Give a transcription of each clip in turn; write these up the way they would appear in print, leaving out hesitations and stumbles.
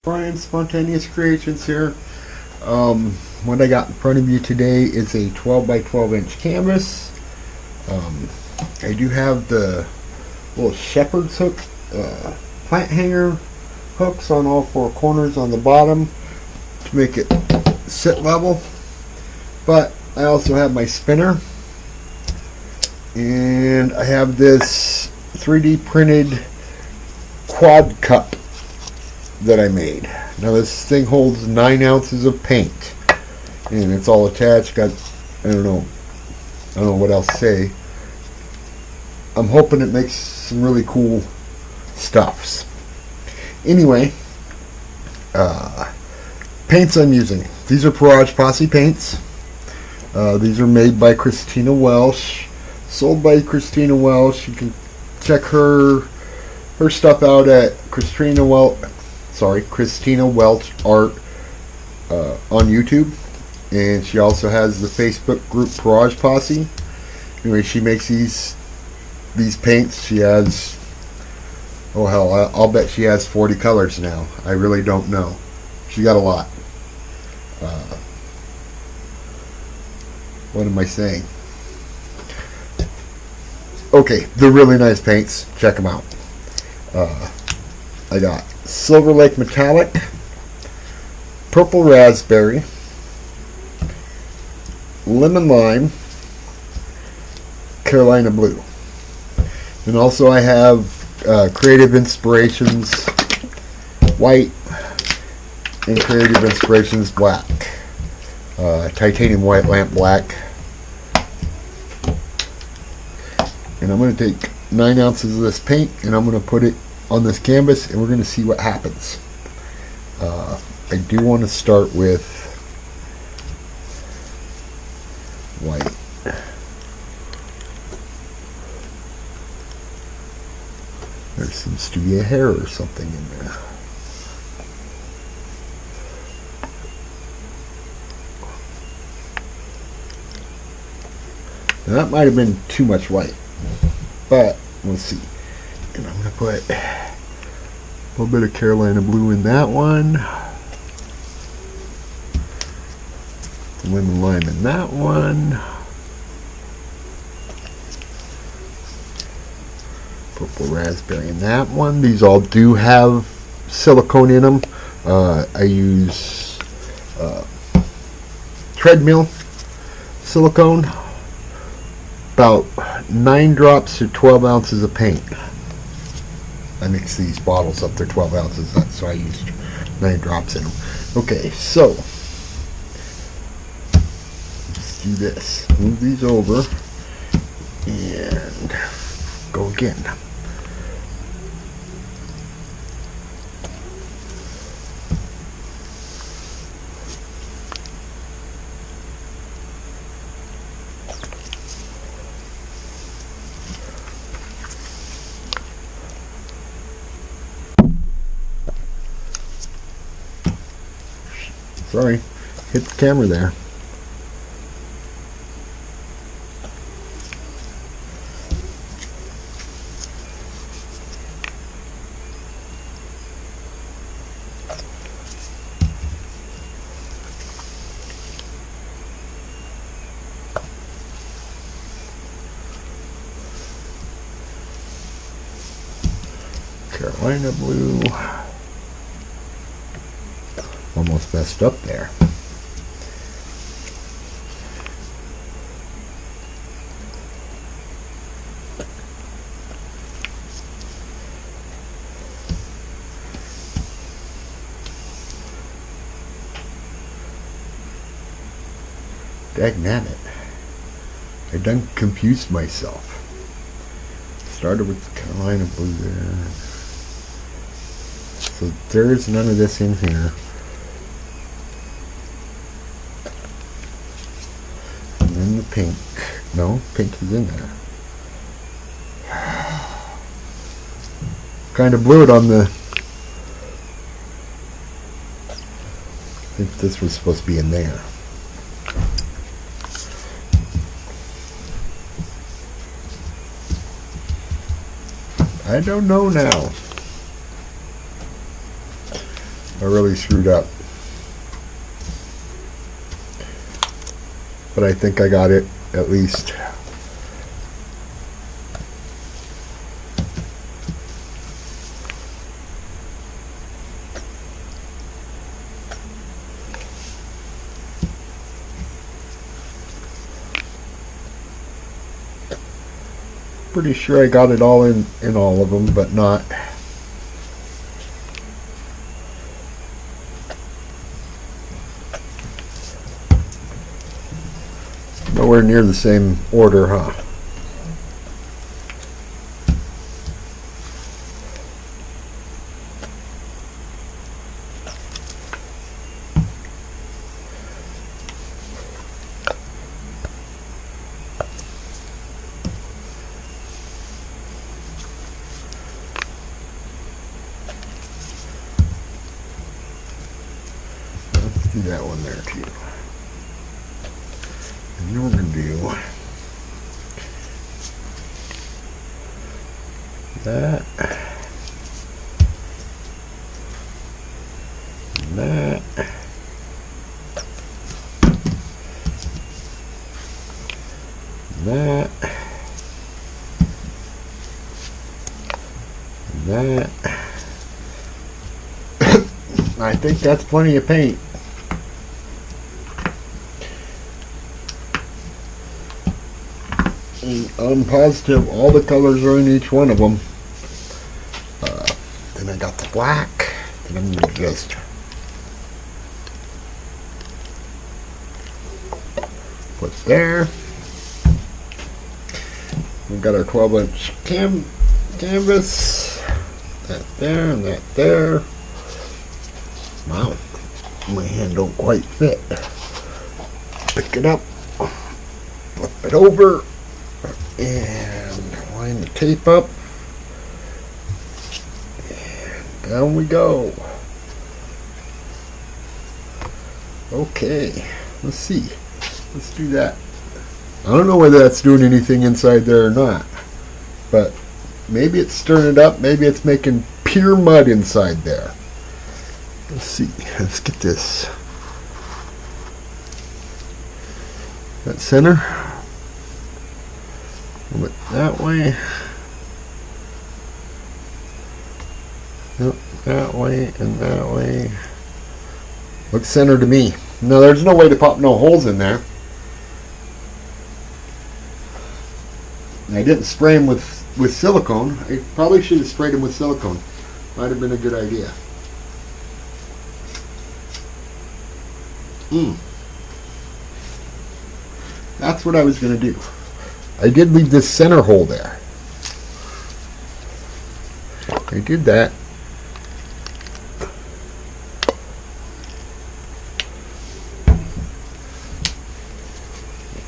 Brian, Spontaneous Creations here. What I got in front of you today is a 12 by 12 inch canvas. I do have the little shepherd's hook plant hanger hooks on all four corners on the bottom to make it sit level, but I also have my spinner, and I have this 3D printed quad cup that I made. Now this thing holds 9 ounces of paint, and it's all attached. Got I don't know what else to say. I'm hoping it makes some really cool stuffs. Anyway, paints I'm using. These are Pourage Posse Paints. These are made by Christina Welch, sold by Christina Welch. You can check her stuff out at Christina Welch Art on YouTube, and she also has the Facebook group Pourage Posse. Anyway, she makes these paints. She has, oh hell, I'll bet she has 40 colors now. I really don't know. She got a lot. What am I saying? Okay, they're really nice paints. Check them out. I got Silver Lake Metallic, Purple Raspberry, Lemon Lime, Carolina Blue. And also I have Creative Inspirations White and Creative Inspirations Black. Titanium White Lamp Black. And I'm going to take 9 ounces of this paint and I'm going to put it on this canvas, and we're going to see what happens. I do want to start with white. There seems to be a hair or something in there. Now that might have been too much white, but we'll see. And I'm going to put a little bit of Carolina Blue in that one, Lemon Lime in that one, Purple Raspberry in that one. These all do have silicone in them. I use treadmill silicone, about 9 drops to 12 ounces of paint. I mix these bottles up, they're 12 ounces, so I used 9 drops in them. Okay, so let's do this. Move these over and go again. Sorry, hit the camera there. Carolina Blue. Almost messed up there. Dagnabbit. I done confused myself. Started with the Carolina Blue there. So there's none of this in here. And the pink. No, pink is in there. Kind of blew it on the... I think this was supposed to be in there. I don't know now. I really screwed up. But I think I got it at least. Pretty sure I got it all in all of them, but not. Nowhere near the same order, huh? Let's do that one there too. And then we're going to do that, and that, and that, and that. I think that's plenty of paint. I'm positive all the colors are in each one of them. Then I got the black, and I'm going to just put there. We've got our 12-inch canvas. That there and that there. Wow, my hand don't quite fit. Pick it up, flip it over, and line the tape up, and down we go. Okay, let's see. Let's do that. I don't know whether that's doing anything inside there or not, but maybe it's stirring it up, maybe it's making pure mud inside there. Let's see, let's get this. That center. Move it that way. Yep, that way and that way. Looks center to me. Now there's no way to pop no holes in there. I didn't spray them with silicone. I probably should have sprayed them with silicone. Might have been a good idea. That's what I was going to do. I did leave this center hole there. I did that.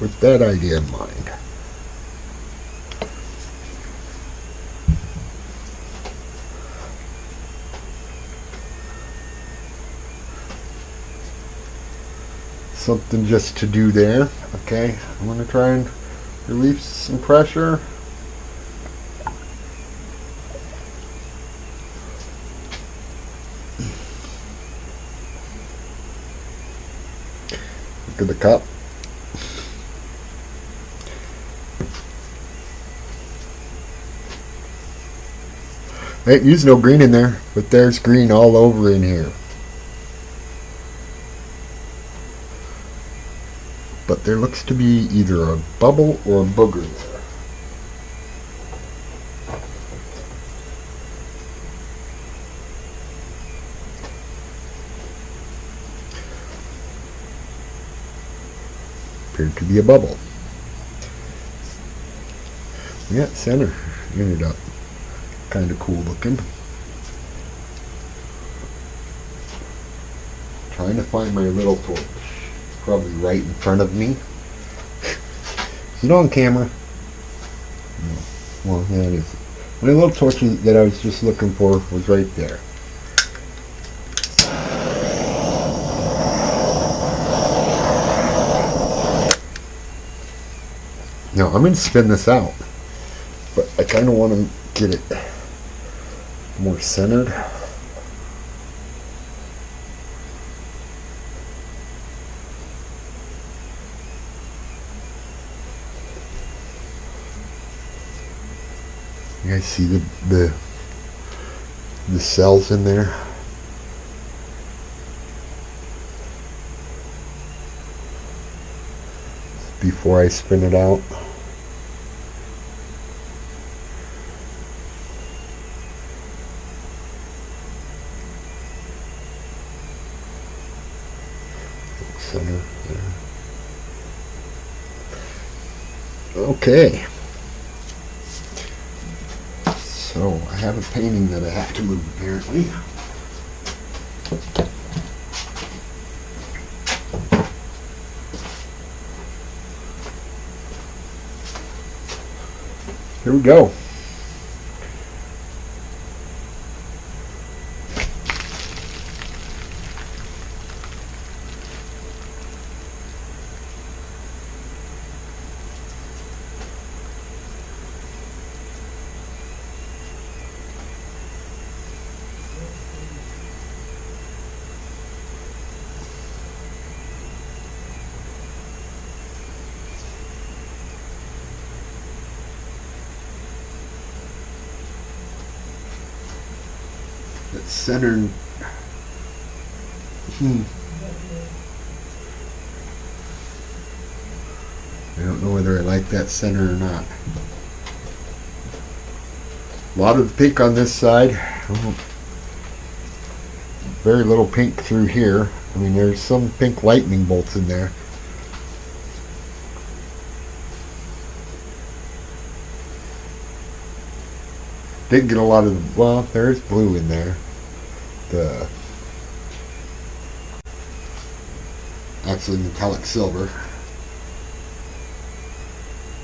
With that idea in mind. Something just to do there. Okay, I'm going to try and relieve some pressure. Look at the cup. I ain't used no green in there, but there's green all over in here. But there looks to be either a bubble or a booger there. Appeared to be a bubble. Yeah, center ended up kind of cool looking. Trying to find my little torch. Probably right in front of me. Is it on camera? No. Well, yeah, it is. My little torch that I was just looking for was right there. Now, I'm going to spin this out, but I kind of want to get it more centered. You guys see the cells in there? Before I spin it out. Center there. Okay. So I have a painting that I have to move apparently. Here we go. It's centered. I don't know whether I like that center or not. A lot of the pink on this side. Very little pink through here. I mean, there's some pink lightning bolts in there. Didn't get a lot of, well, there is blue in there. Actually metallic silver.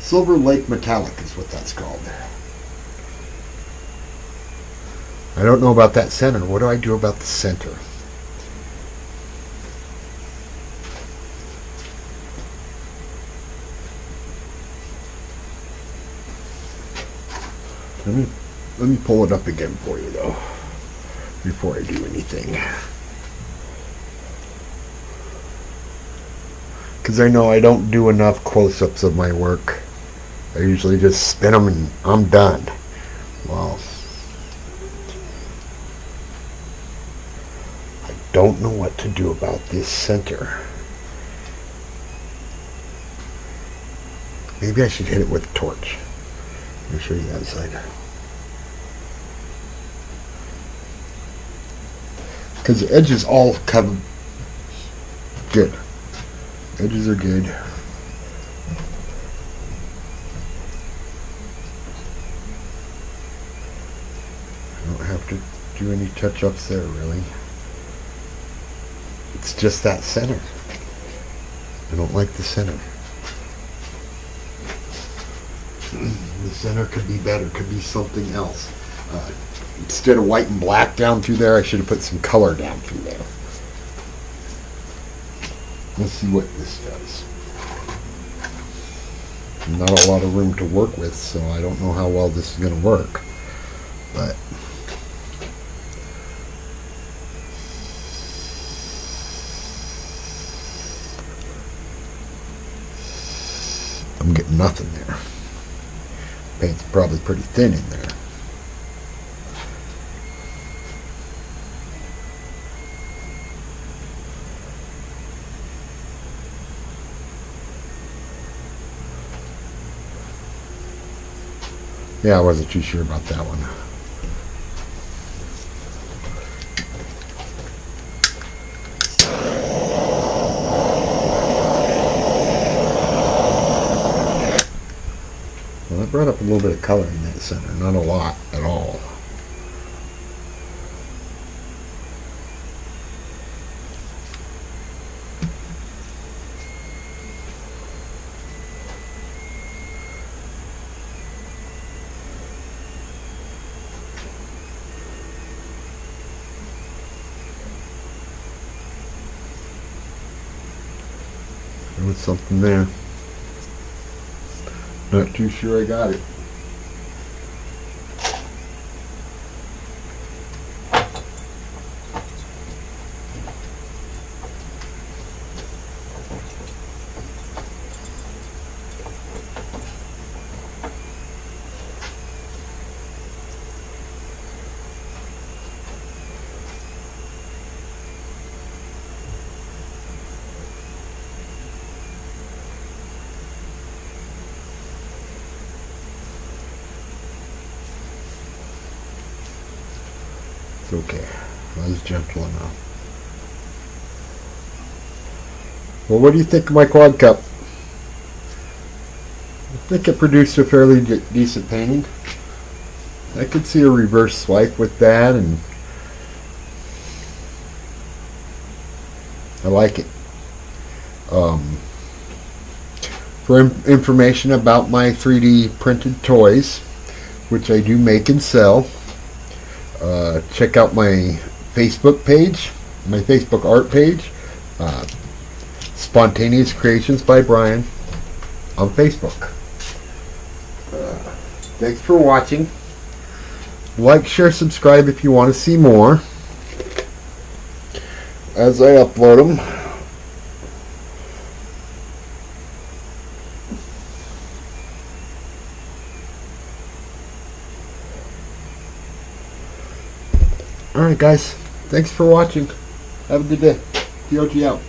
Silver Lake Metallic is what that's called. I don't know about that center. What do I do about the center? Let me pull it up again for you though, before I do anything. Because I know I don't do enough close-ups of my work. I usually just spin them and I'm done. Well, I don't know what to do about this center. Maybe I should hit it with a torch. Let me show you the other side. Because the edges all come good. Edges are good. I don't have to do any touch-ups there, really. It's just that center. I don't like the center. The center could be better, could be something else. Instead of white and black down through there, I should have put some color down through there. Let's see what this does. Not a lot of room to work with, so I don't know how well this is going to work. But I'm getting nothing there. Paint's probably pretty thin in there. Yeah, I wasn't too sure about that one. Well, I brought up a little bit of color in that center, not a lot at all. There was something there. Not too sure I got it. Okay, that was gentle enough. Well, what do you think of my quad cup? I think it produced a fairly decent painting. I could see a reverse swipe with that, and I like it. For information about my 3D printed toys, which I do make and sell, check out my Facebook page, my Facebook art page, Spontaneous Creations by Brian on Facebook. Thanks for watching. Like, share, subscribe if you want to see more as I upload them. Alright guys, thanks for watching. Have a good day. DOG out.